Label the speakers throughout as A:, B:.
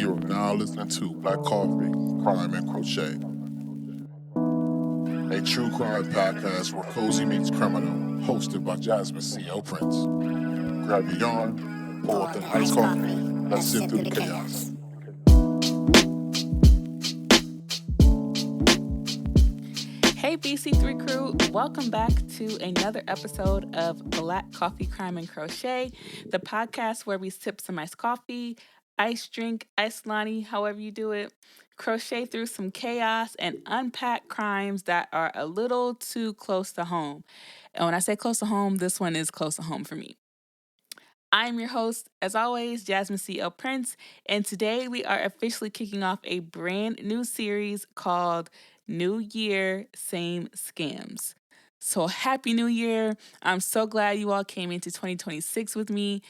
A: You are now listening to Black Coffee, Crime, and Crochet, a true crime podcast where cozy meets criminal, hosted by Jasmine C.L. Prince. Grab your yarn, pour up an iced coffee, let's sit through the chaos.
B: Hey BC3 crew, welcome back to another episode of Black Coffee, Crime, and Crochet, the podcast where we sip some iced coffee, ice drink, ice lani, however you do it, crochet through some chaos, and unpack crimes that are a little too close to home. And when I say close to home, this one is close to home for me. I am your host, as always, Jasmine C.L. Prince, and today we are officially kicking off a brand new series called New Year, Same Scams. So happy New Year. I'm so glad you all came into 2026 with me.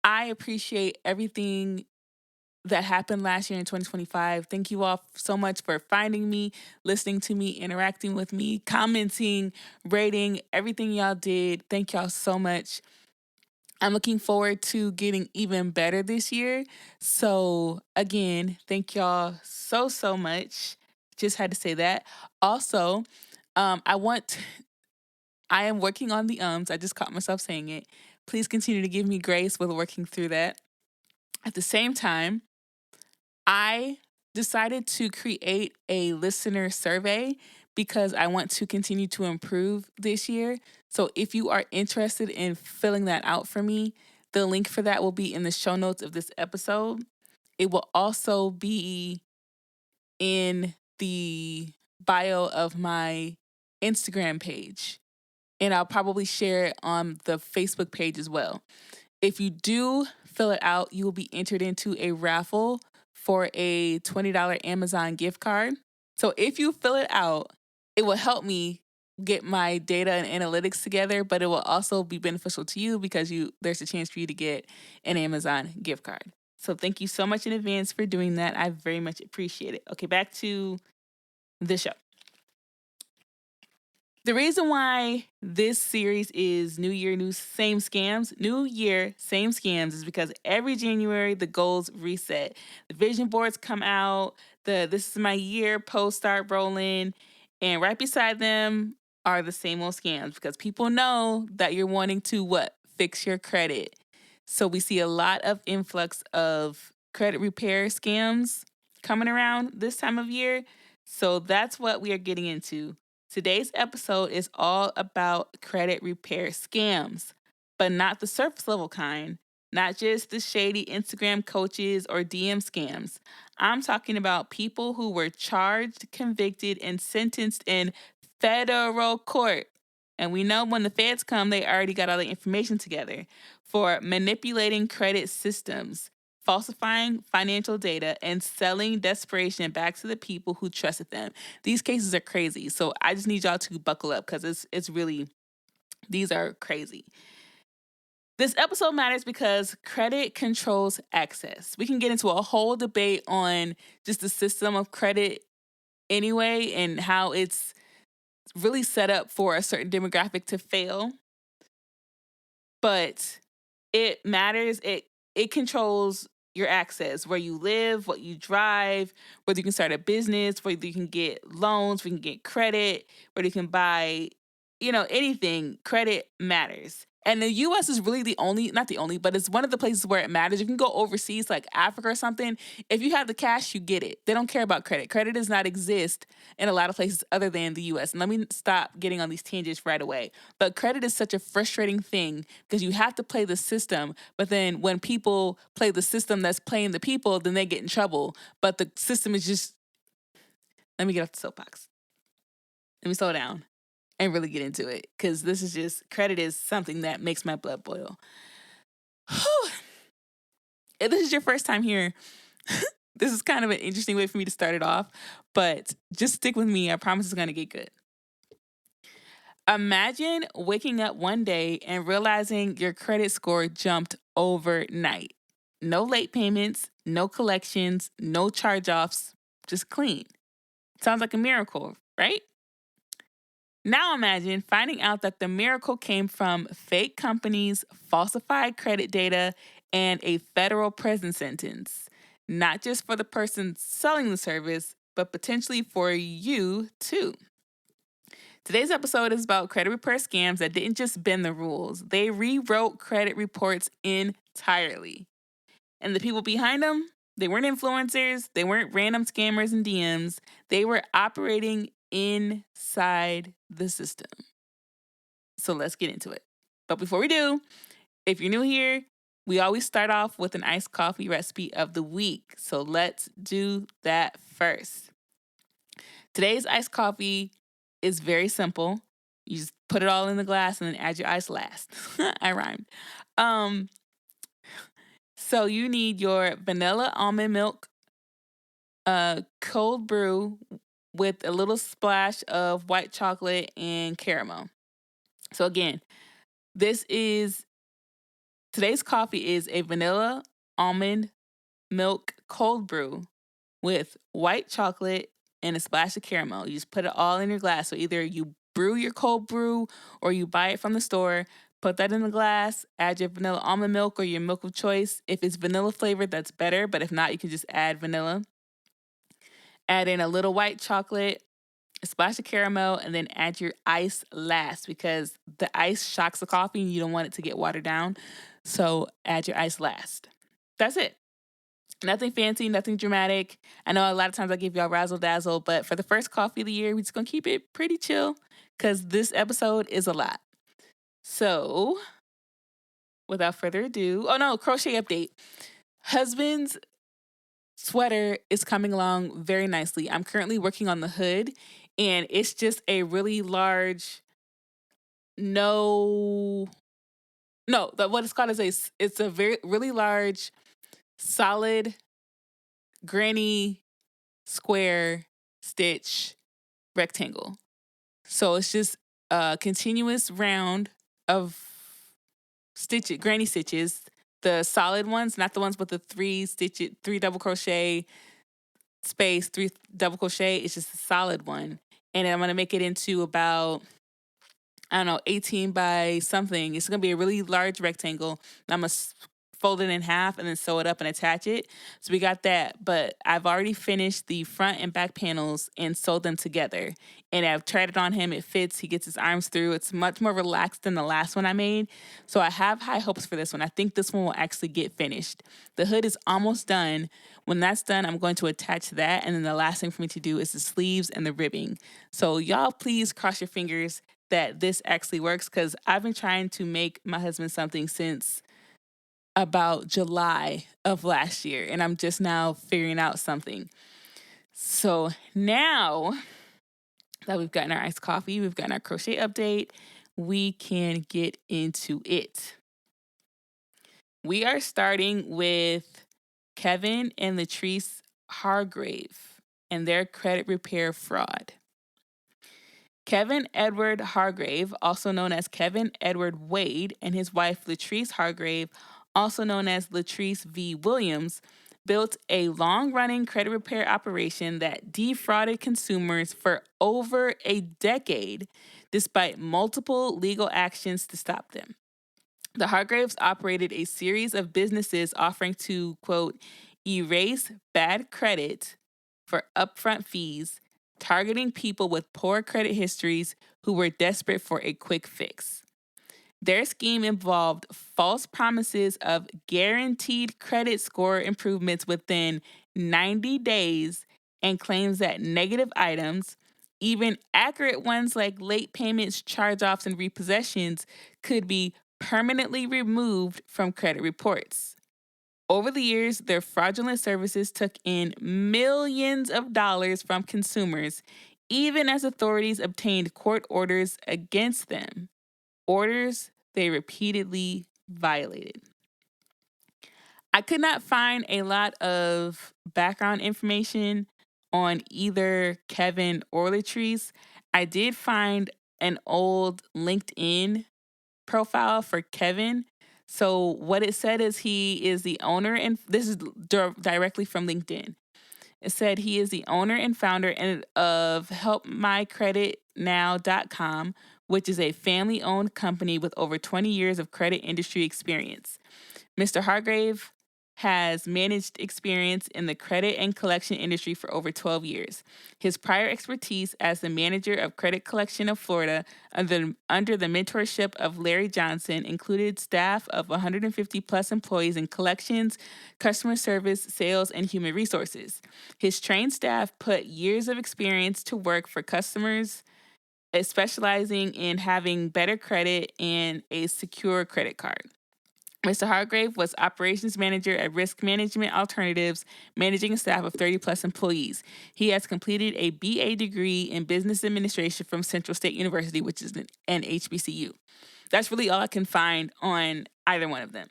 B: I appreciate everything that happened last year in 2025. Thank you all so much for finding me, listening to me, interacting with me, commenting, rating, everything y'all did. Thank y'all so much. I'm looking forward to getting even better this year. So again, thank y'all so much. Just had to say that. Also, I am working on the ums. I just caught myself saying it. Please continue to give me grace with working through that. At the same time, I decided to create a listener survey because I want to continue to improve this year. So if you are interested in filling that out for me, the link for that will be in the show notes of this episode. It will also be in the bio of my Instagram page. And I'll probably share it on the Facebook page as well. If you do fill it out, you will be entered into a raffle for a $20 Amazon gift card. So if you fill it out, it will help me get my data and analytics together, but it will also be beneficial to you because there's a chance for you to get an Amazon gift card. So thank you so much in advance for doing that. I very much appreciate it. Okay, back to the show. The reason why this series is New Year, Same Scams is because every January the goals reset. The vision boards come out, this is my year posts start rolling, and right beside them are the same old scams because people know that you're wanting to fix your credit. So we see a lot of influx of credit repair scams coming around this time of year. So that's what we are getting into. Today's episode is all about credit repair scams, but not the surface level kind, not just the shady Instagram coaches or DM scams. I'm talking about people who were charged, convicted, and sentenced in federal court. And we know when the feds come, they already got all the information together for manipulating credit systems, falsifying financial data, and selling desperation back to the people who trusted them. These cases are crazy. So I just need y'all to buckle up because it's really, these are crazy. This episode matters because credit controls access. We can get into a whole debate on just the system of credit anyway and how it's really set up for a certain demographic to fail. But it matters. It controls your access, where you live, what you drive, whether you can start a business, whether you can get loans, whether you can get credit, whether you can buy, anything. Credit matters. And the U.S. is really not the only, but it's one of the places where it matters. You can go overseas, like Africa or something. If you have the cash, you get it. They don't care about credit. Credit does not exist in a lot of places other than the U.S. And let me stop getting on these tangents right away. But credit is such a frustrating thing because you have to play the system. But then when people play the system that's playing the people, then they get in trouble. But the system is just, let me get off the soapbox. Let me slow down and really get into it, because this is just, credit is something that makes my blood boil. If this is your first time here, this is kind of an interesting way for me to start it off, but just stick with me. I promise it's going to get good. Imagine waking up one day and realizing your credit score jumped overnight. No late payments, no collections, no charge-offs, just clean. Sounds like a miracle, right? Now imagine finding out that the miracle came from fake companies, falsified credit data, and a federal prison sentence. not just for the person selling the service, but potentially for you too. Today's episode is about credit repair scams that didn't just bend the rules, they rewrote credit reports entirely. And the people behind them, they weren't influencers, they weren't random scammers and DMs, they were operating inside the system. So let's get into it. But before we do, if you're new here, we always start off with an iced coffee recipe of the week. So let's do that first. Today's iced coffee is very simple. You just put it all in the glass and then add your ice last. I rhymed. So you need your vanilla almond milk, cold brew with a little splash of white chocolate and caramel. So again, today's coffee is a vanilla almond milk cold brew with white chocolate and a splash of caramel. You just put it all in your glass. So either you brew your cold brew or you buy it from the store, put that in the glass, add your vanilla almond milk or your milk of choice. If it's vanilla flavored, that's better. But if not, you can just add vanilla. Add in a little white chocolate, a splash of caramel, and then add your ice last because the ice shocks the coffee and you don't want it to get watered down. So add your ice last. That's it. Nothing fancy, nothing dramatic. I know a lot of times I give y'all razzle dazzle, but for the first coffee of the year, we're just going to keep it pretty chill because this episode is a lot. So without further ado, crochet update. Husband's sweater is coming along very nicely. I'm currently working on the hood and it's just a really large, what it's called is it's a really large, solid, granny, square, stitch, rectangle. So it's just a continuous round of granny stitches. The solid ones, not the ones with the 3 double crochet space, 3 double crochet. It's just a solid one. And I'm going to make it into about, 18 by something. It's going to be a really large rectangle. I'm going to fold it in half and then sew it up and attach it. So we got that. But I've already finished the front and back panels and sewed them together. And I've tried it on him. It fits. He gets his arms through. It's much more relaxed than the last one I made. So I have high hopes for this one. I think this one will actually get finished. The hood is almost done. When that's done, I'm going to attach that. And then the last thing for me to do is the sleeves and the ribbing. So y'all please cross your fingers that this actually works because I've been trying to make my husband something since about July of last year, and I'm just now figuring out something. So now that we've gotten our iced coffee, we've gotten our crochet update, we can get into it. We are starting with Kevin and Latrese Hargrave and their credit repair fraud. Kevin Edward Hargrave, also known as Kevin Edward Wade, and his wife Latrese Hargrave, also known as Latrese V. Williams, built a long-running credit repair operation that defrauded consumers for over a decade, despite multiple legal actions to stop them. The Hargraves operated a series of businesses offering to, quote, erase bad credit for upfront fees, targeting people with poor credit histories who were desperate for a quick fix. Their scheme involved false promises of guaranteed credit score improvements within 90 days and claims that negative items, even accurate ones like late payments, charge-offs, and repossessions, could be permanently removed from credit reports. Over the years, their fraudulent services took in millions of dollars from consumers, even as authorities obtained court orders against them. Orders they repeatedly violated. I could not find a lot of background information on either Kevin or Latrese. I did find an old LinkedIn profile for Kevin. So what it said is he is the owner, and this is directly from LinkedIn. It said he is the owner and founder of HelpMyCreditNow.com, which is a family-owned company with over 20 years of credit industry experience. Mr. Hargrave has managed experience in the credit and collection industry for over 12 years. His prior expertise as the manager of credit collection of Florida under the mentorship of Larry Johnson included staff of 150 plus employees in collections, customer service, sales, and human resources. His trained staff put years of experience to work for customers, specializing in having better credit and a secure credit card. Mr. Hargrave was operations manager at Risk Management Alternatives, managing a staff of 30 plus employees. He has completed a BA degree in business administration from Central State University, which is an HBCU. That's really all I can find on either one of them.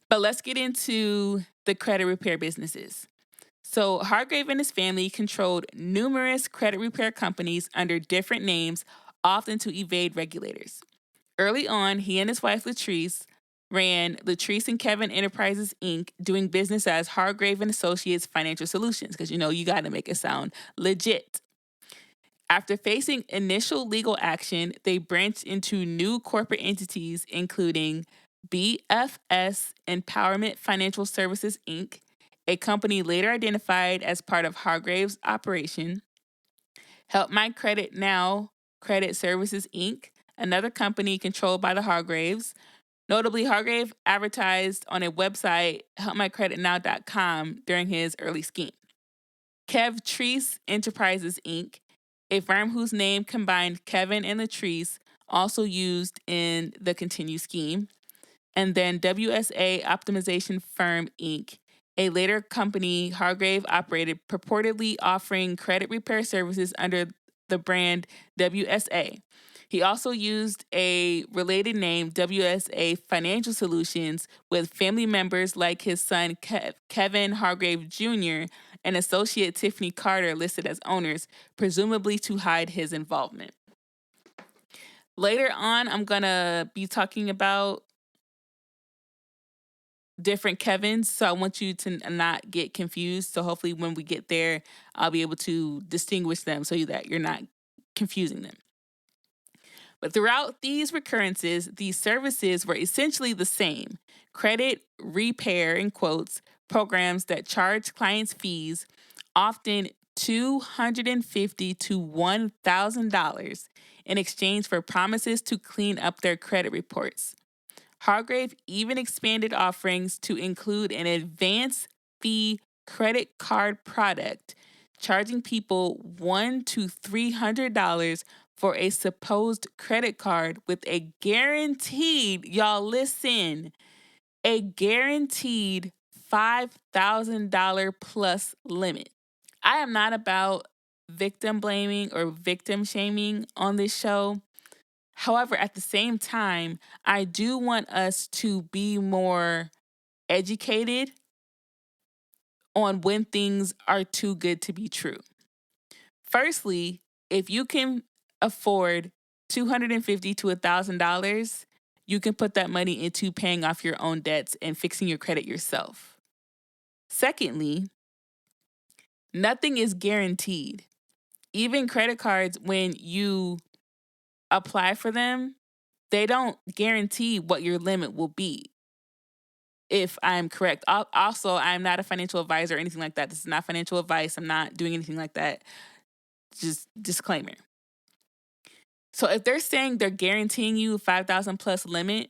B: But let's get into the credit repair businesses. So Hargrave and his family controlled numerous credit repair companies under different names, often to evade regulators. Early on, he and his wife Latrese ran Latrese and Kevin Enterprises, Inc., doing business as Hargrave and Associates Financial Solutions, because you got to make it sound legit. After facing initial legal action, they branched into new corporate entities, including BFS Empowerment Financial Services, Inc., a company later identified as part of Hargrave's operation, Help My Credit Now Credit Services, Inc., another company controlled by the Hargraves. Notably, Hargrave advertised on a website, helpmycreditnow.com, during his early scheme. Latrese Enterprises, Inc., a firm whose name combined Kevin and Latrese, also used in the Continue scheme. And then WSA Optimization Firm, Inc., a later company Hargrave operated, purportedly offering credit repair services under the brand WSA. He also used a related name, WSA Financial Solutions, with family members like his son Kevin Hargrave Jr. and associate Tiffany Carter listed as owners, presumably to hide his involvement. Later on, I'm going to be talking about different Kevins, so I want you to not get confused. So hopefully when we get there, I'll be able to distinguish them so that you're not confusing them. But throughout these recurrences, these services were essentially the same. Credit repair, in quotes, programs that charge clients fees, often $250 to $1,000, in exchange for promises to clean up their credit reports. Hargrave even expanded offerings to include an advance fee credit card product, charging people $100 to $300 for a supposed credit card with a guaranteed, y'all listen, a guaranteed $5,000 plus limit. I am not about victim blaming or victim shaming on this show. However, at the same time, I do want us to be more educated on when things are too good to be true. Firstly, if you can afford $250 to $1,000, you can put that money into paying off your own debts and fixing your credit yourself. Secondly, nothing is guaranteed. Even credit cards, when you apply for them, they don't guarantee what your limit will be, if I'm correct. Also, I'm not a financial advisor or anything like that. This is not financial advice. I'm not doing anything like that. Just disclaimer. So if they're saying they're guaranteeing you $5,000 plus limit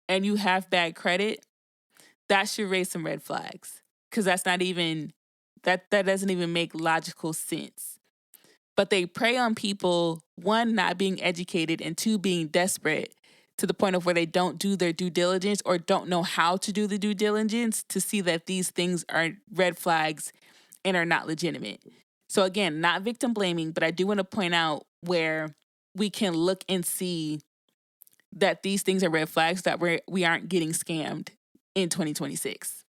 B: and you have bad credit, that should raise some red flags, because that's not even, that doesn't even make logical sense. But they prey on people, one, not being educated, and two, being desperate to the point of where they don't do their due diligence or don't know how to do the due diligence to see that these things are red flags and are not legitimate. So again, not victim blaming, but I do want to point out where we can look and see that these things are red flags, that we aren't getting scammed in 2026.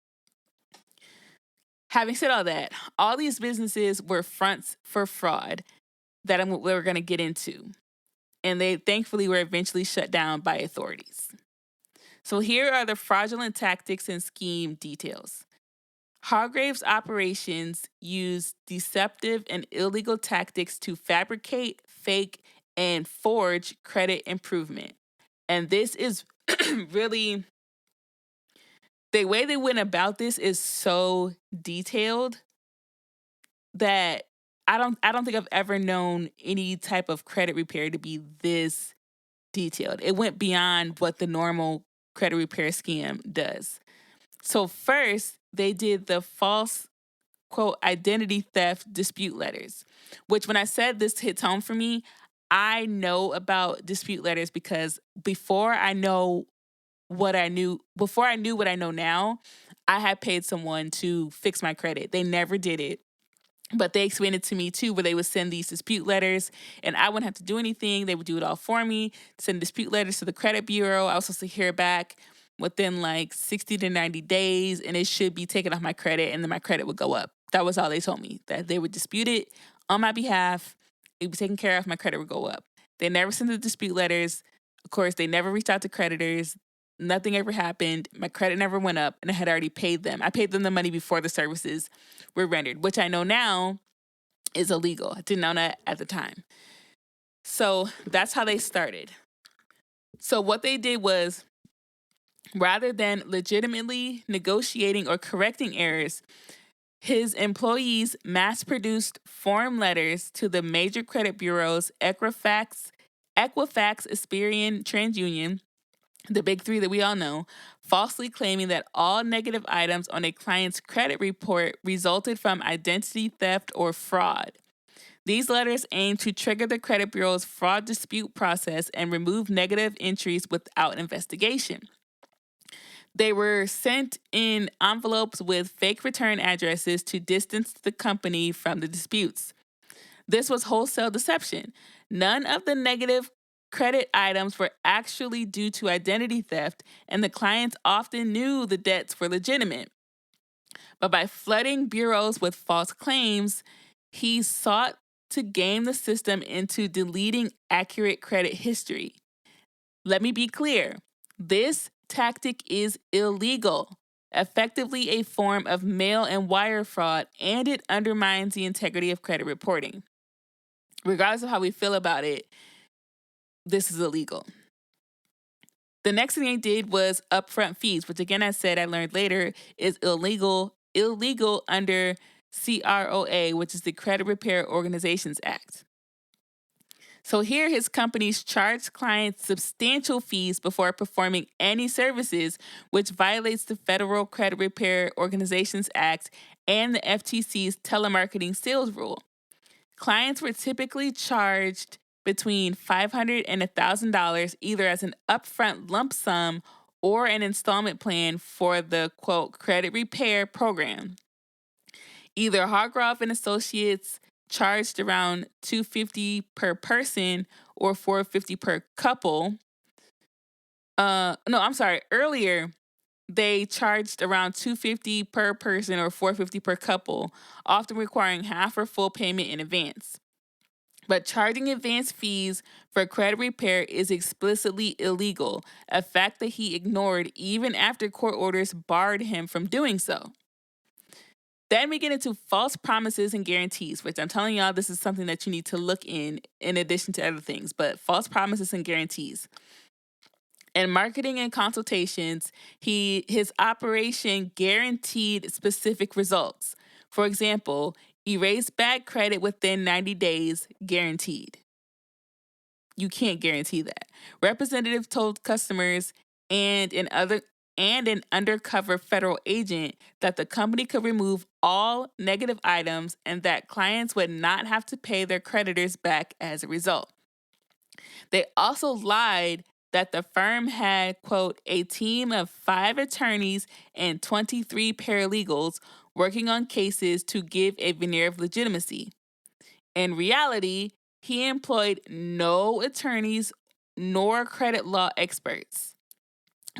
B: Having said all that, all these businesses were fronts for fraud that we're going to get into. And they thankfully were eventually shut down by authorities. So here are the fraudulent tactics and scheme details. Hargrave's operations used deceptive and illegal tactics to fabricate, fake, and forge credit improvement. And this is really the way they went about this is so detailed that I don't think I've ever known any type of credit repair to be this detailed. It went beyond what the normal credit repair scam does. So first, they did the false quote identity theft dispute letters, which when I said this hits home for me, I know about dispute letters because before I knew what I know now, I had paid someone to fix my credit. They never did it. But they explained it to me too, where they would send these dispute letters and I wouldn't have to do anything. They would do it all for me, send dispute letters to the credit bureau. I was supposed to hear back within like 60 to 90 days and it should be taken off my credit and then my credit would go up. That was all they told me, that they would dispute it on my behalf. It would be taken care of, my credit would go up. They never sent the dispute letters. Of course, they never reached out to creditors. Nothing ever happened. My credit never went up and I had already paid them. I paid them the money before the services were rendered, which I know now is illegal. I didn't know that at the time. So that's how they started. So what they did was, rather than legitimately negotiating or correcting errors, his employees mass-produced form letters to the major credit bureaus, Equifax, Experian, TransUnion, the big three that we all know, falsely claiming that all negative items on a client's credit report resulted from identity theft or fraud. These letters aim to trigger the credit bureau's fraud dispute process and remove negative entries without investigation. They were sent in envelopes with fake return addresses to distance the company from the disputes. This was wholesale deception. None of the negative credit items were actually due to identity theft, and the clients often knew the debts were legitimate. But by flooding bureaus with false claims, he sought to game the system into deleting accurate credit history. Let me be clear. This tactic is illegal, effectively a form of mail and wire fraud, and it undermines the integrity of credit reporting. Regardless of how we feel about it, this is illegal. The next thing they did was upfront fees, which again I said I learned later is illegal under CROA, which is the Credit Repair Organizations Act. So here his companies charged clients substantial fees before performing any services, which violates the Federal Credit Repair Organizations Act and the FTC's telemarketing sales rule. Clients were typically charged between $500 and $1,000 either as an upfront lump sum or an installment plan for the, quote, credit repair program. Either Hargrave and Associates charged around $250 per person or $450 per couple. Earlier, they charged around $250 per person or $450 per couple, often requiring half or full payment in advance. But charging advance fees for credit repair is explicitly illegal, a fact that he ignored even after court orders barred him from doing so. Then we get into false promises and guarantees, which I'm telling y'all this is something that you need to look in addition to other things, but false promises and guarantees. In marketing and consultations, his operation guaranteed specific results. For example, erase bad credit within 90 days, guaranteed. You can't guarantee that. Representative told customers and an undercover federal agent that the company could remove all negative items and that clients would not have to pay their creditors back as a result. They also lied that the firm had, quote, a team of 5 attorneys and 23 paralegals working on cases to give a veneer of legitimacy. In reality, he employed no attorneys nor credit law experts.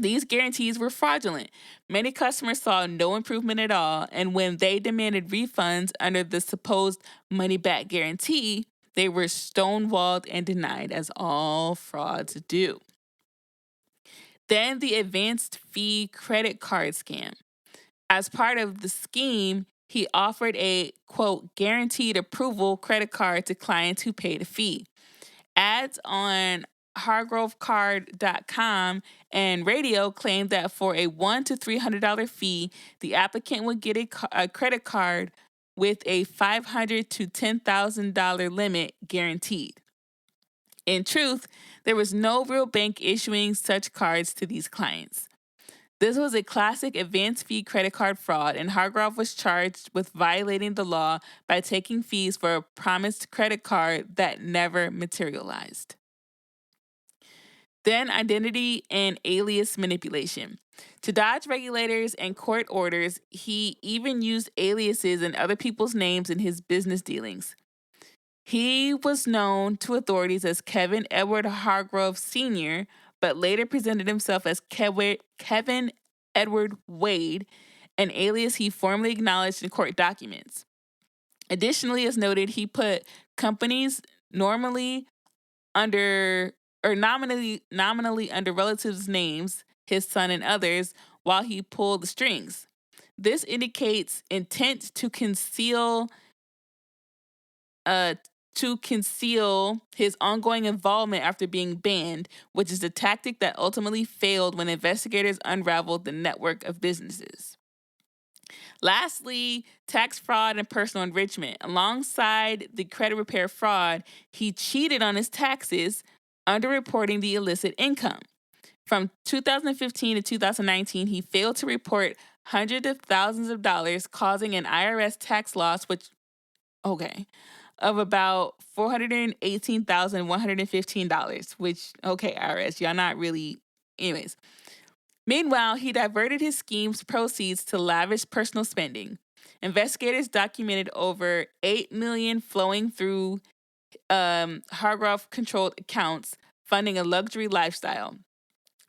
B: These guarantees were fraudulent. Many customers saw no improvement at all, and when they demanded refunds under the supposed money-back guarantee, they were stonewalled and denied, as all frauds do. Then the advanced fee credit card scam. As part of the scheme, he offered a, quote, guaranteed approval credit card to clients who paid a fee. Ads on HargraveCard.com and Radio claimed that for a $100 to $300 fee, the applicant would get a credit card with a $500 to $10,000 limit guaranteed. In truth, there was no real bank issuing such cards to these clients. This was a classic advance fee credit card fraud, and Hargrave was charged with violating the law by taking fees for a promised credit card that never materialized. Then identity and alias manipulation. To dodge regulators and court orders, he even used aliases and other people's names in his business dealings. He was known to authorities as Kevin Edward Hargrave Sr., but later presented himself as Kevin Edward Wade, an alias he formally acknowledged in court documents. Additionally, as noted, he put companies nominally under relatives' names, his son and others, while he pulled the strings. This indicates intent to conceal his ongoing involvement after being banned, which is a tactic that ultimately failed when investigators unraveled the network of businesses. Lastly, tax fraud and personal enrichment. Alongside the credit repair fraud, he cheated on his taxes, underreporting the illicit income. From 2015 to 2019, he failed to report hundreds of thousands of dollars, causing an IRS tax loss, of about $418,115, which, IRS, y'all not really, anyways. Meanwhile, he diverted his scheme's proceeds to lavish personal spending. Investigators documented over $8 million flowing through Hargrave-controlled accounts, funding a luxury lifestyle.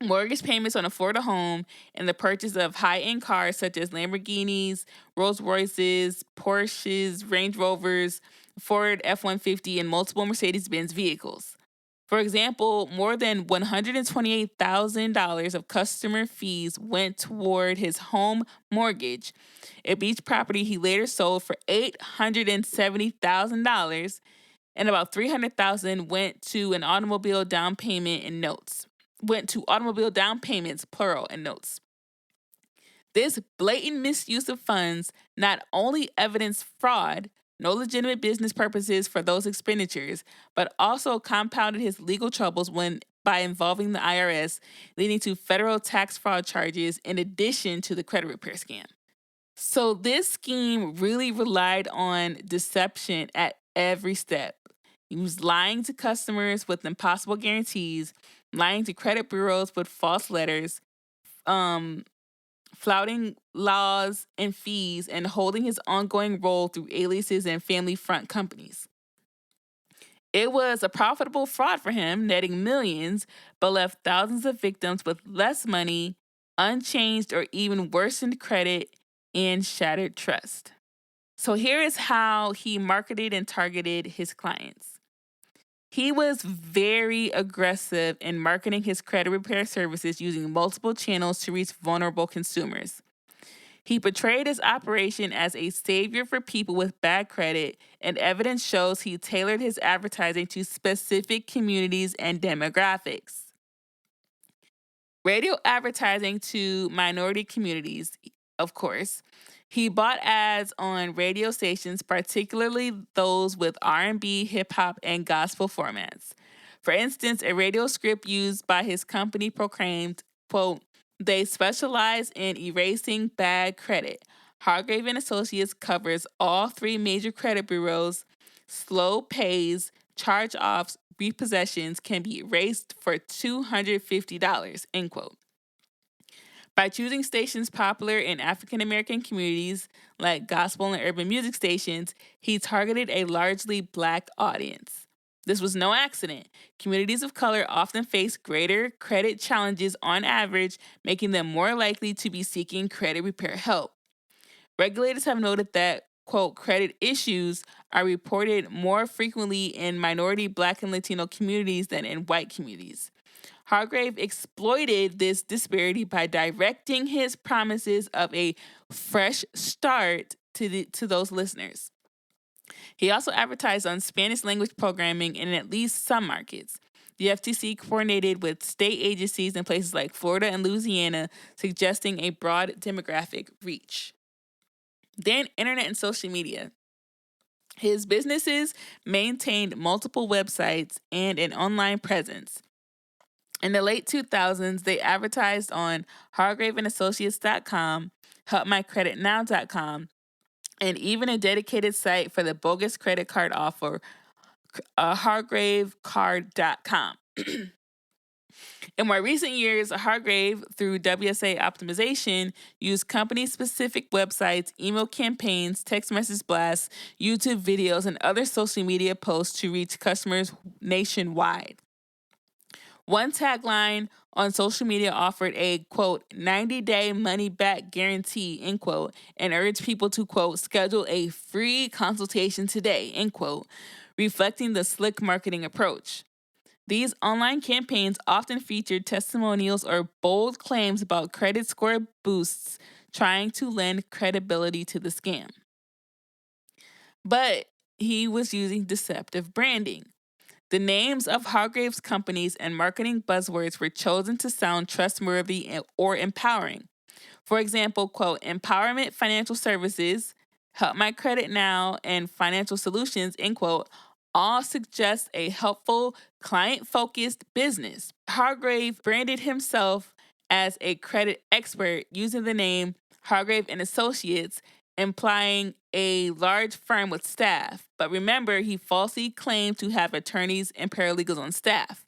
B: Mortgage payments on a Florida home and the purchase of high-end cars such as Lamborghinis, Rolls-Royces, Porsches, Range Rovers, Ford F-150, and multiple Mercedes-Benz vehicles. For example, more than $128,000 of customer fees went toward his home mortgage, a beach property he later sold for $870,000, and about $300,000 went to automobile down payments, plural, and notes. This blatant misuse of funds not only evidenced fraud, no legitimate business purposes for those expenditures, but also compounded his legal troubles by involving the IRS, leading to federal tax fraud charges in addition to the credit repair scam. So this scheme really relied on deception at every step. He was lying to customers with impossible guarantees, lying to credit bureaus with false letters, flouting laws and fees, and holding his ongoing role through aliases and family front companies. It was a profitable fraud for him, netting millions, but left thousands of victims with less money, unchanged or even worsened credit, and shattered trust. So here is how he marketed and targeted his clients. He was very aggressive in marketing his credit repair services using multiple channels to reach vulnerable consumers. He portrayed his operation as a savior for people with bad credit, and evidence shows he tailored his advertising to specific communities and demographics. Radio advertising to minority communities, of course. He bought ads on radio stations, particularly those with R&B, hip-hop, and gospel formats. For instance, a radio script used by his company proclaimed, quote, "They specialize in erasing bad credit. Hargrave & Associates covers all three major credit bureaus. Slow pays, charge-offs, repossessions can be erased for $250, end quote. By choosing stations popular in African American communities, like gospel and urban music stations, he targeted a largely Black audience. This was no accident. Communities of color often face greater credit challenges on average, making them more likely to be seeking credit repair help. Regulators have noted that, quote, credit issues are reported more frequently in minority Black and Latino communities than in white communities. Hargrave exploited this disparity by directing his promises of a fresh start to those listeners. He also advertised on Spanish language programming in at least some markets. The FTC coordinated with state agencies in places like Florida and Louisiana, suggesting a broad demographic reach. Then, internet and social media. His businesses maintained multiple websites and an online presence. In the late 2000s, they advertised on HargraveandAssociates.com, HelpMyCreditNow.com, and even a dedicated site for the bogus credit card offer, HargraveCard.com. In more recent years, Hargrave, through WSA optimization, used company-specific websites, email campaigns, text message blasts, YouTube videos, and other social media posts to reach customers nationwide. One tagline on social media offered a, quote, 90-day money-back guarantee, end quote, and urged people to, quote, schedule a free consultation today, end quote, reflecting the slick marketing approach. These online campaigns often featured testimonials or bold claims about credit score boosts, trying to lend credibility to the scam. But he was using deceptive branding. The names of Hargrave's companies and marketing buzzwords were chosen to sound trustworthy or empowering. For example, quote, Empowerment Financial Services, Help My Credit Now, and Financial Solutions, end quote, all suggest a helpful, client-focused business. Hargrave branded himself as a credit expert using the name Hargrave and Associates, implying a large firm with staff. But remember, he falsely claimed to have attorneys and paralegals on staff.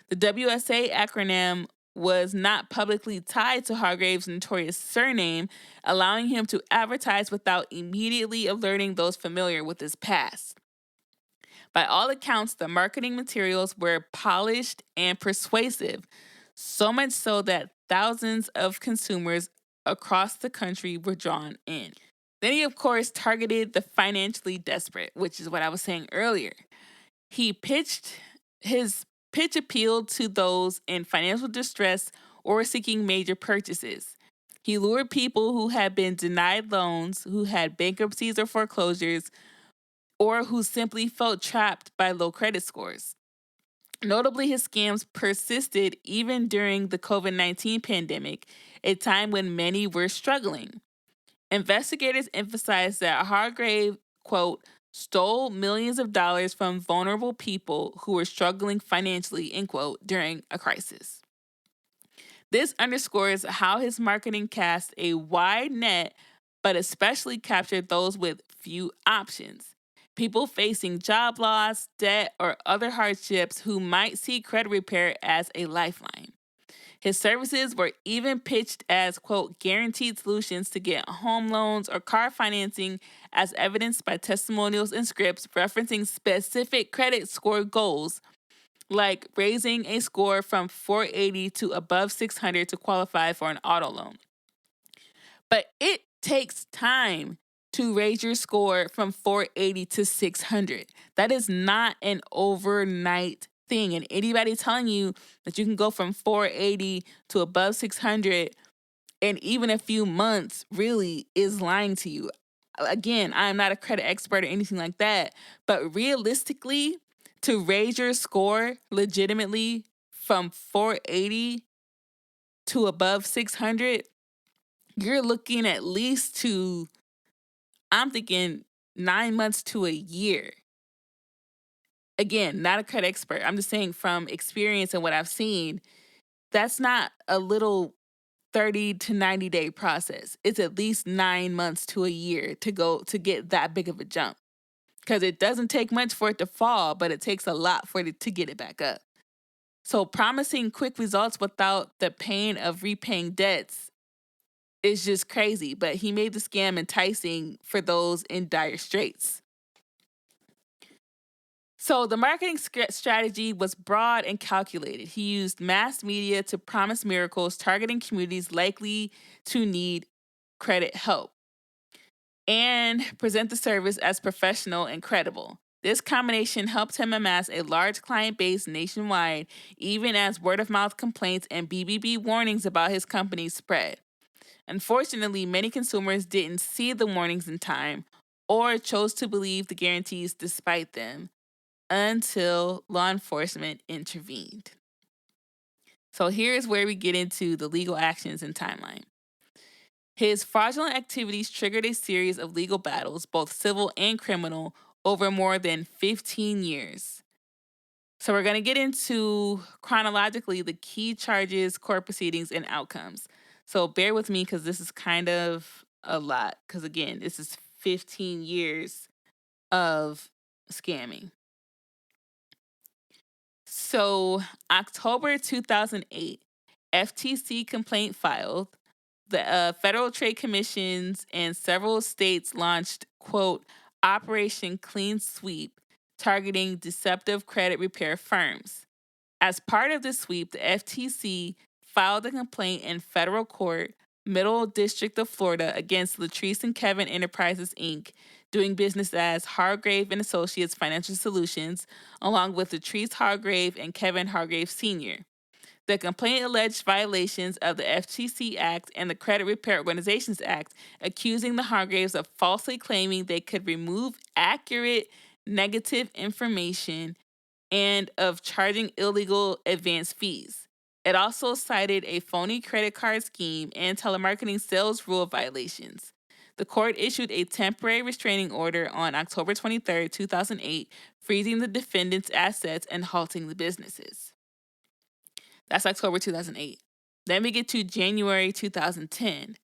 B: The WSA acronym was not publicly tied to Hargrave's notorious surname, allowing him to advertise without immediately alerting those familiar with his past. By all accounts, the marketing materials were polished and persuasive, so much so that thousands of consumers across the country were drawn in. Then he, of course, targeted the financially desperate, which is what I was saying earlier. His pitch appealed to those in financial distress or seeking major purchases. He lured people who had been denied loans, who had bankruptcies or foreclosures, or who simply felt trapped by low credit scores. Notably, his scams persisted even during the COVID-19 pandemic, a time when many were struggling. Investigators emphasized that Hargrave, quote, stole millions of dollars from vulnerable people who were struggling financially, end quote, during a crisis. This underscores how his marketing cast a wide net, but especially captured those with few options. People facing job loss, debt, or other hardships who might see credit repair as a lifeline. His services were even pitched as, quote, guaranteed solutions to get home loans or car financing, as evidenced by testimonials and scripts referencing specific credit score goals, like raising a score from 480 to above 600 to qualify for an auto loan. But it takes time to raise your score from 480 to 600. That is not an overnight thing. And anybody telling you that you can go from 480 to above 600 in even a few months really is lying to you. Again, I'm not a credit expert or anything like that, but realistically, to raise your score legitimately from 480 to above 600, you're looking at least to, I'm thinking 9 months to a year. Again, not a credit expert. I'm just saying from experience and what I've seen, that's not a little 30 to 90 day process. It's at least 9 months to a year to get that big of a jump. Because it doesn't take much for it to fall, but it takes a lot for it to get it back up. So promising quick results without the pain of repaying debts is just crazy. But he made the scam enticing for those in dire straits. So the marketing strategy was broad and calculated. He used mass media to promise miracles, targeting communities likely to need credit help, and present the service as professional and credible. This combination helped him amass a large client base nationwide, even as word-of-mouth complaints and BBB warnings about his company spread. Unfortunately, many consumers didn't see the warnings in time or chose to believe the guarantees despite them. until law enforcement intervened. So here's where we get into the legal actions and timeline. His fraudulent activities triggered a series of legal battles, both civil and criminal, over more than 15 years. So we're going to get into chronologically the key charges, court proceedings, and outcomes. So bear with me because this is kind of a lot. Because again, this is 15 years of scamming. So October 2008, FTC complaint filed. The Federal Trade Commissions and several states launched, quote, Operation Clean Sweep, targeting deceptive credit repair firms. As part of the sweep, the FTC filed a complaint in federal court, Middle District of Florida, against Latrese and Kevin Enterprises, Inc., doing business as Hargrave and Associates Financial Solutions, along with Latrese Hargrave and Kevin Hargrave Sr. The complaint alleged violations of the FTC Act and the Credit Repair Organizations Act, accusing the Hargraves of falsely claiming they could remove accurate negative information and of charging illegal advance fees. It also cited a phony credit card scheme and telemarketing sales rule violations. The court issued a temporary restraining order on October 23, 2008, freezing the defendants' assets and halting the businesses. That's October 2008. Then we get to January 2010.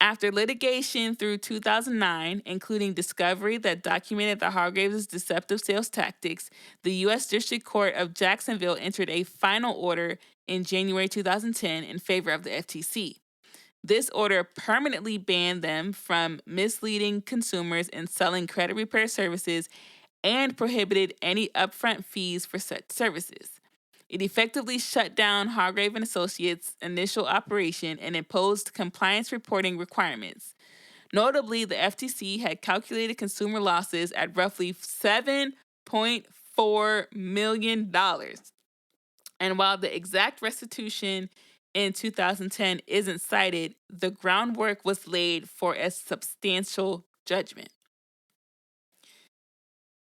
B: After litigation through 2009, including discovery that documented the Hargraves' deceptive sales tactics, the U.S. District Court of Jacksonville entered a final order in January 2010 in favor of the FTC. This order permanently banned them from misleading consumers and selling credit repair services and prohibited any upfront fees for such services. It effectively shut down Hargrave and Associates' initial operation and imposed compliance reporting requirements. Notably, the FTC had calculated consumer losses at roughly $7.4 million. And while the exact restitution in 2010 isn't cited, the groundwork was laid for a substantial judgment.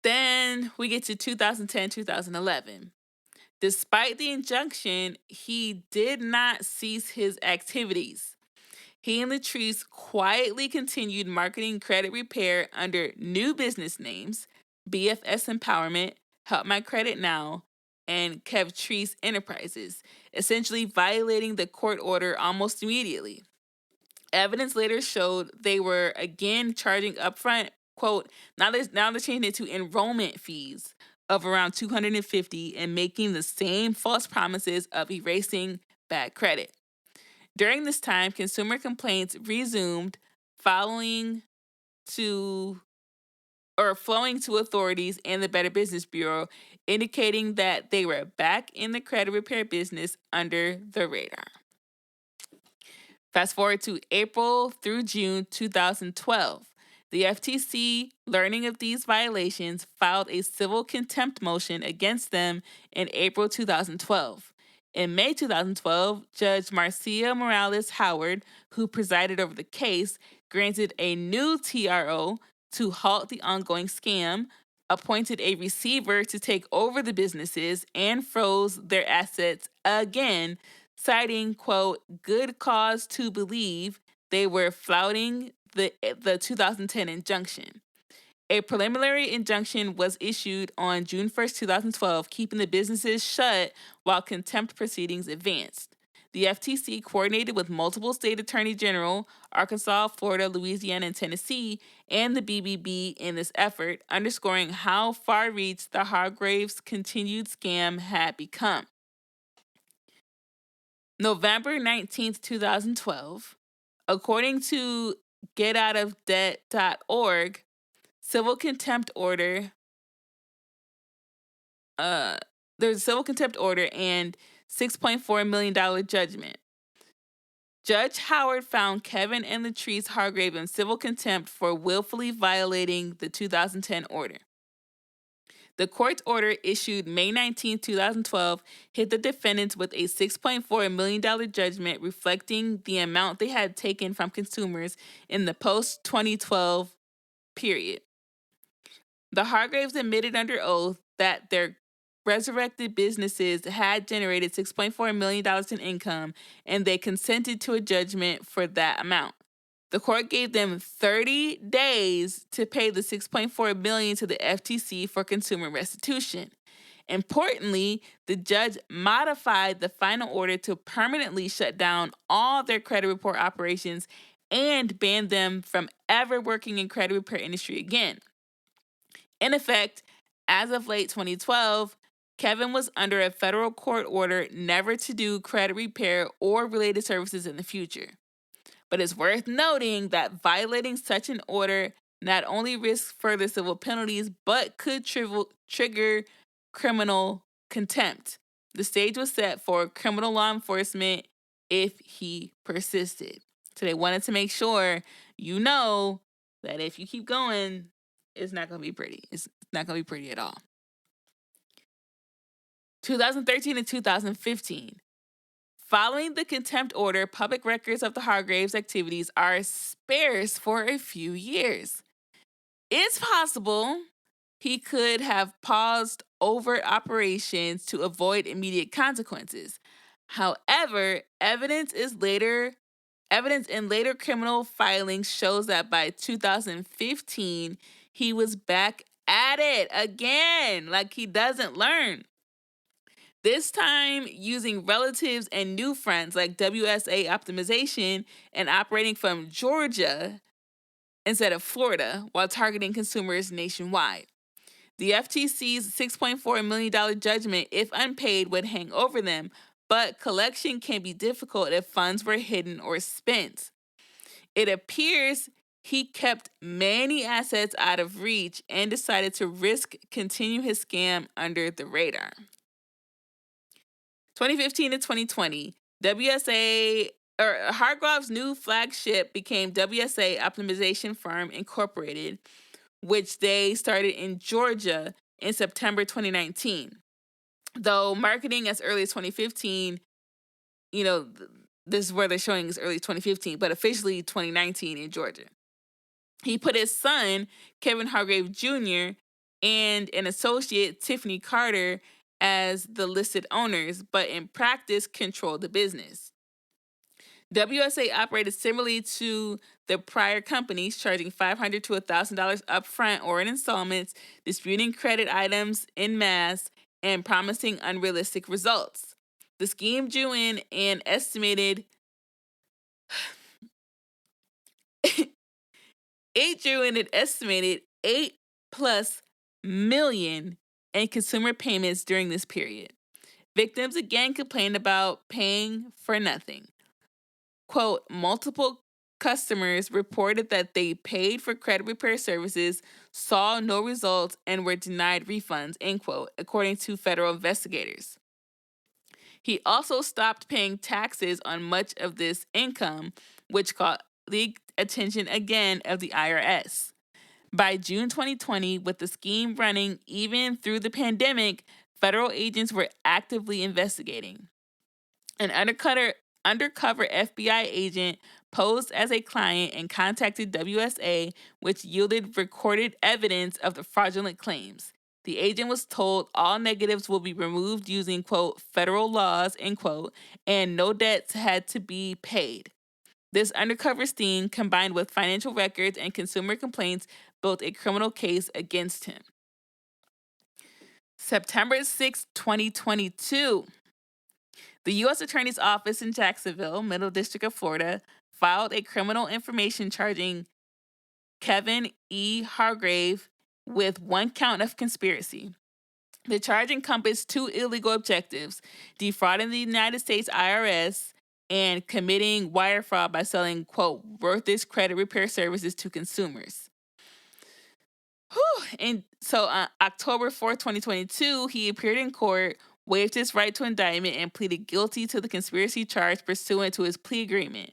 B: Then we get to 2010-2011. Despite the injunction, he did not cease his activities. He and Latrese quietly continued marketing credit repair under new business names, BFS Empowerment, Help My Credit Now, and Kevtrese Enterprises, essentially violating the court order almost immediately. Evidence later showed they were again charging upfront, quote, now they're changing it to enrollment fees of around $250 and making the same false promises of erasing bad credit. During this time, consumer complaints resumed flowing to authorities and the Better Business Bureau, indicating that they were back in the credit repair business under the radar. Fast forward to April through June 2012. The FTC, learning of these violations, filed a civil contempt motion against them in April 2012. In May 2012, Judge Marcia Morales Howard, who presided over the case, granted a new TRO to halt the ongoing scam, appointed a receiver to take over the businesses, and froze their assets again, citing, quote, good cause to believe they were flouting the 2010 injunction. A preliminary injunction was issued on June 1st, 2012, keeping the businesses shut while contempt proceedings advanced. The FTC coordinated with multiple state attorney general, Arkansas, Florida, Louisiana, and Tennessee, and the BBB in this effort, underscoring how far-reached the Hargraves' continued scam had become. November 19th, 2012, according to getoutofdebt.org, civil contempt order. There's a civil contempt order and $6.4 million judgment. Judge Howard found Kevin and Latrese Hargrave in civil contempt for willfully violating the 2010 order. The court's order, issued May 19, 2012, hit the defendants with a $6.4 million judgment reflecting the amount they had taken from consumers in the post-2012 period. The Hargraves admitted under oath that their resurrected businesses had generated $6.4 million in income, and they consented to a judgment for that amount. The court gave them 30 days to pay the $6.4 million to the FTC for consumer restitution. Importantly, the judge modified the final order to permanently shut down all their credit report operations and ban them from ever working in credit repair industry again. In effect, as of late 2012, Kevin was under a federal court order never to do credit repair or related services in the future. But it's worth noting that violating such an order not only risks further civil penalties, but could trigger criminal contempt. The stage was set for criminal law enforcement if he persisted. So they wanted to make sure you know that if you keep going, it's not going to be pretty. It's not going to be pretty at all. 2013 and 2015. Following the contempt order, public records of the Hargraves' activities are sparse for a few years. It's possible he could have paused overt operations to avoid immediate consequences. However, evidence in later criminal filings shows that by 2015, he was back at it again, like he doesn't learn. This time using relatives and new friends like WSA optimization and operating from Georgia instead of Florida while targeting consumers nationwide. The FTC's $6.4 million judgment, if unpaid, would hang over them, but collection can be difficult if funds were hidden or spent. It appears he kept many assets out of reach and decided to continue his scam under the radar. 2015 to 2020, Hargrave's new flagship became WSA Optimization Firm Incorporated, which they started in Georgia in September 2019. Though marketing as early as 2015, this is where they're showing as early as 2015, but officially 2019 in Georgia. He put his son, Kevin Hargrave Jr., and an associate, Tiffany Carter, as the listed owners, but in practice controlled the business. WSA operated similarly to the prior companies, charging $500 to $1,000 upfront or in installments, disputing credit items en masse, and promising unrealistic results. The scheme drew in an estimated $8+ million in consumer payments during this period. Victims again complained about paying for nothing. Quote, multiple customers reported that they paid for credit repair services, saw no results, and were denied refunds, end quote, according to federal investigators. He also stopped paying taxes on much of this income, which caught the attention again of the IRS. By June 2020, with the scheme running even through the pandemic, federal agents were actively investigating. An undercover FBI agent posed as a client and contacted WSA, which yielded recorded evidence of the fraudulent claims. The agent was told all negatives will be removed using, quote, federal laws, end quote, and no debts had to be paid. This undercover sting, combined with financial records and consumer complaints, built a criminal case against him. September 6, 2022. The U.S. Attorney's Office in Jacksonville, Middle District of Florida, filed a criminal information charging Kevin E. Hargrave with one count of conspiracy. The charge encompassed two illegal objectives: defrauding the United States IRS and committing wire fraud by selling, quote, worthless credit repair services to consumers. And so on October 4th, 2022, he appeared in court, waived his right to indictment, and pleaded guilty to the conspiracy charge pursuant to his plea agreement.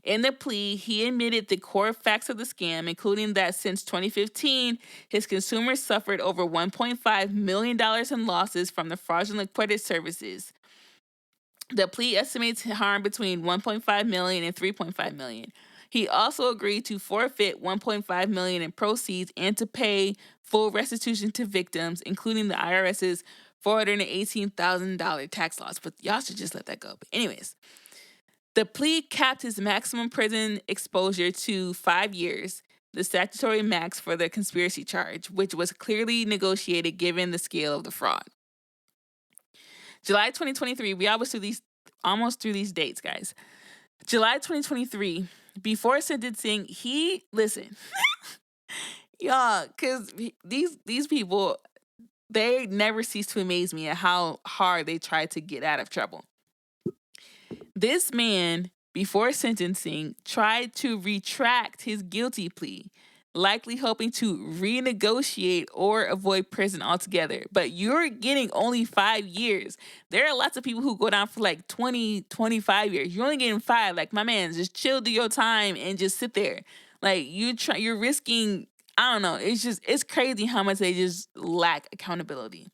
B: In the plea, he admitted the core facts of the scam, including that since 2015, his consumers suffered over $1.5 million in losses from the fraudulent credit services. The plea estimates harm between $1.5 million and $3.5 million. He also agreed to forfeit $1.5 million in proceeds and to pay full restitution to victims, including the IRS's $418,000 tax loss. But y'all should just let that go. But anyways, the plea capped his maximum prison exposure to 5 years, the statutory max for the conspiracy charge, which was clearly negotiated given the scale of the fraud. July 2023, we almost through these dates, guys. July 2023, before sentencing, listen, y'all, because these people, they never cease to amaze me at how hard they try to get out of trouble. This man, before sentencing, tried to retract his guilty plea, likely hoping to renegotiate or avoid prison altogether. But you're getting only 5 years. There are lots of people who go down for like 20, 25 years. You're only getting 5. Like, my man, just chill, do your time, and just sit there. Like, you're risking, I don't know. It's crazy how much they just lack accountability.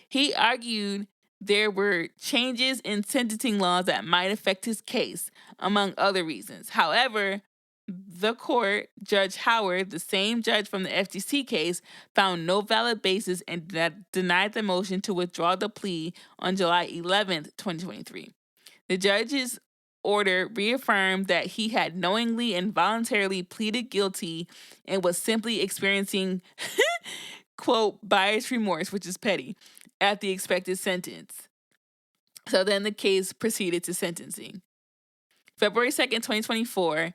B: He argued there were changes in sentencing laws that might affect his case, among other reasons. However, the court, Judge Howard, the same judge from the FTC case, found no valid basis and denied the motion to withdraw the plea on July 11th, 2023. The judge's order reaffirmed that he had knowingly and voluntarily pleaded guilty and was simply experiencing, quote, buyer's remorse, which is petty, at the expected sentence. So then the case proceeded to sentencing. February 2nd, 2024,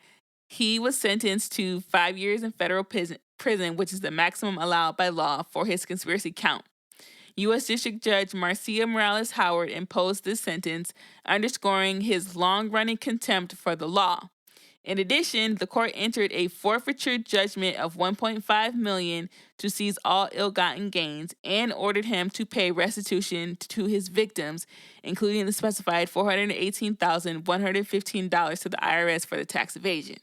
B: he was sentenced to 5 years in federal prison, which is the maximum allowed by law for his conspiracy count. U.S. District Judge Marcia Morales Howard imposed this sentence, underscoring his long-running contempt for the law. In addition, the court entered a forfeiture judgment of $1.5 million to seize all ill-gotten gains and ordered him to pay restitution to his victims, including the specified $418,115 to the IRS for the tax evasion.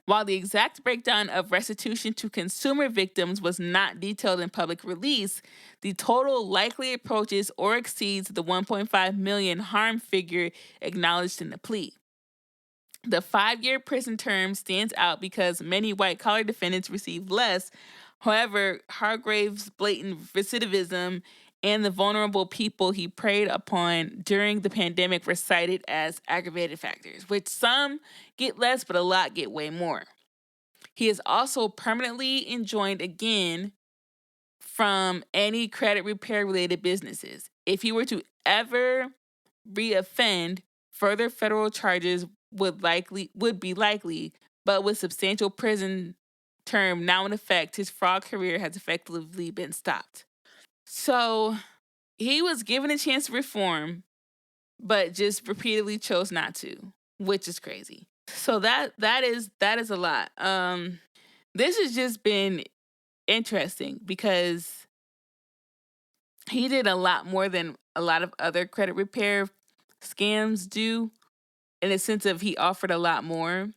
B: While the exact breakdown of restitution to consumer victims was not detailed in public release, the total likely approaches or exceeds the $1.5 million harm figure acknowledged in the plea. The 5-year prison term stands out because many white-collar defendants received less. However, Hargrave's blatant recidivism and the vulnerable people he preyed upon during the pandemic were cited as aggravated factors, which some get less, but a lot get way more. He is also permanently enjoined again from any credit repair-related businesses. If he were to ever reoffend, further federal charges would be likely, but with substantial prison term now in effect, his fraud career has effectively been stopped. So he was given a chance to reform, but just repeatedly chose not to, which is crazy. So that is a lot. This has just been interesting because he did a lot more than a lot of other credit repair scams do, in the sense of he offered a lot more.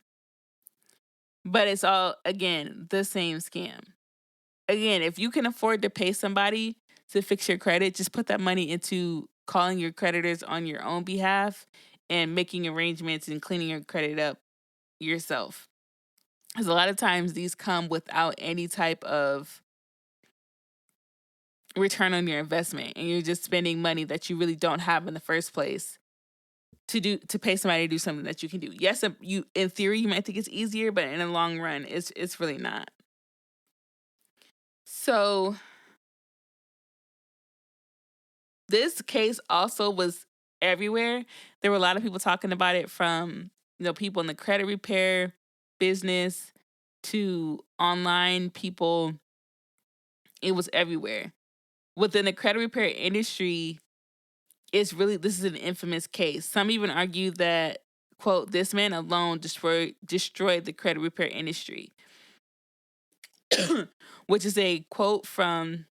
B: But it's all, again, the same scam. Again, if you can afford to pay somebody to fix your credit, just put that money into calling your creditors on your own behalf and making arrangements and cleaning your credit up yourself. Because a lot of times these come without any type of return on your investment, and you're just spending money that you really don't have in the first place to pay somebody to do something that you can do. Yes, you in theory you might think it's easier, but in the long run, it's really not. So this case also was everywhere. There were a lot of people talking about it, from people in the credit repair business to online people. It was everywhere. Within the credit repair industry, this is an infamous case. Some even argue that, quote, this man alone destroyed the credit repair industry, which is a quote from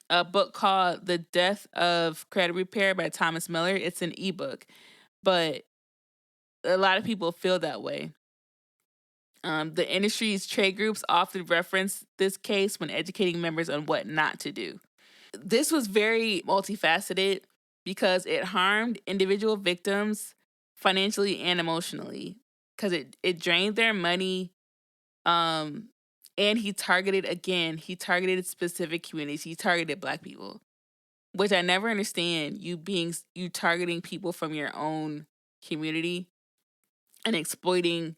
B: a book called The Death of Credit Repair by Thomas Miller. It's an ebook, but a lot of people feel that way. The industry's trade groups often reference this case when educating members on what not to do. This was very multifaceted because it harmed individual victims financially and emotionally, because it drained their money. And he targeted specific communities. He targeted Black people, which I never understand. You targeting people from your own community and exploiting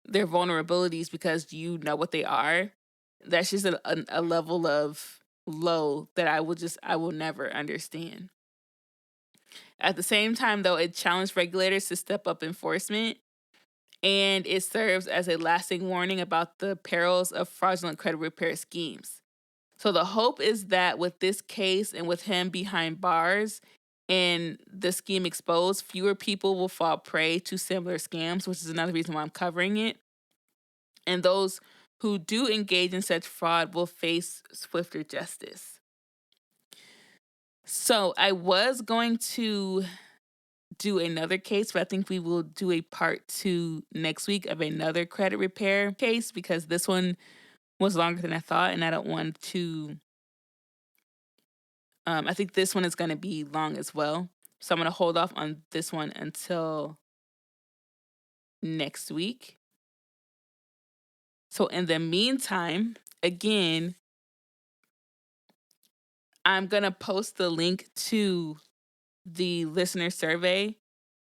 B: their vulnerabilities because you know what they are. That's just a level of low that I will never understand. At the same time, though, it challenged regulators to step up enforcement, and it serves as a lasting warning about the perils of fraudulent credit repair schemes. So the hope is that with this case and with him behind bars and the scheme exposed, fewer people will fall prey to similar scams, which is another reason why I'm covering it. And those who do engage in such fraud will face swifter justice. So I was going to do another case, but I think we will do a part 2 next week of another credit repair case, because this one was longer than I thought, and I don't want to. I think this one is going to be long as well. So I'm going to hold off on this one until next week. So in the meantime, again, I'm going to post the link to the listener survey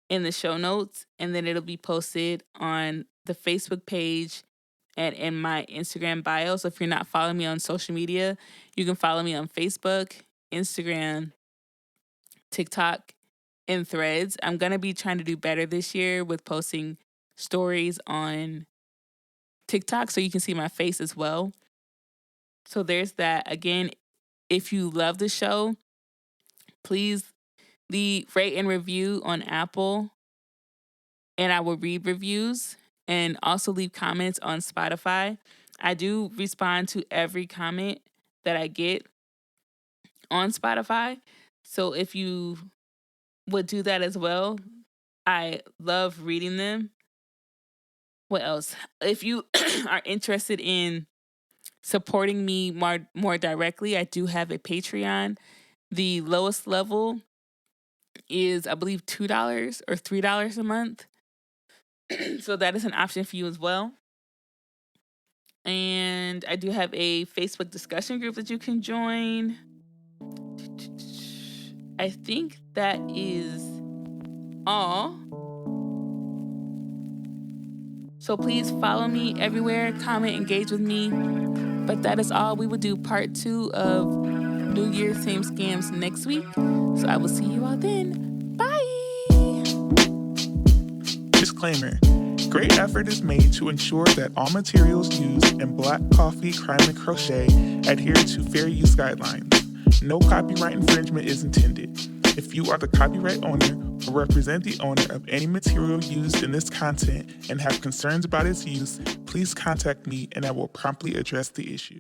B: in the show notes, and then it'll be posted on the Facebook page and in my Instagram bio. So if you're not following me on social media, you can follow me on Facebook, Instagram, TikTok, and Threads. I'm going to be trying to do better this year with posting stories on TikTok so you can see my face as well. So there's that. Again, if you love the show, please rate and review on Apple, and I will read reviews, and also leave comments on Spotify. I do respond to every comment that I get on Spotify. So if you would do that as well, I love reading them. What else? If you are interested in supporting me more directly, I do have a Patreon. The lowest level is, I believe, $2 or $3 a month. So that is an option for you as well. And I do have a Facebook discussion group that you can join. I think that is all. So please follow me everywhere, comment, engage with me. But that is all. We will do part 2 of New Year's Same Scams next week. So I will see you all then. Bye.
C: Disclaimer. Great effort is made to ensure that all materials used in Black Coffee Crime and Crochet adhere to fair use guidelines. No copyright infringement is intended. If you are the copyright owner or represent the owner of any material used in this content and have concerns about its use, please contact me and I will promptly address the issue.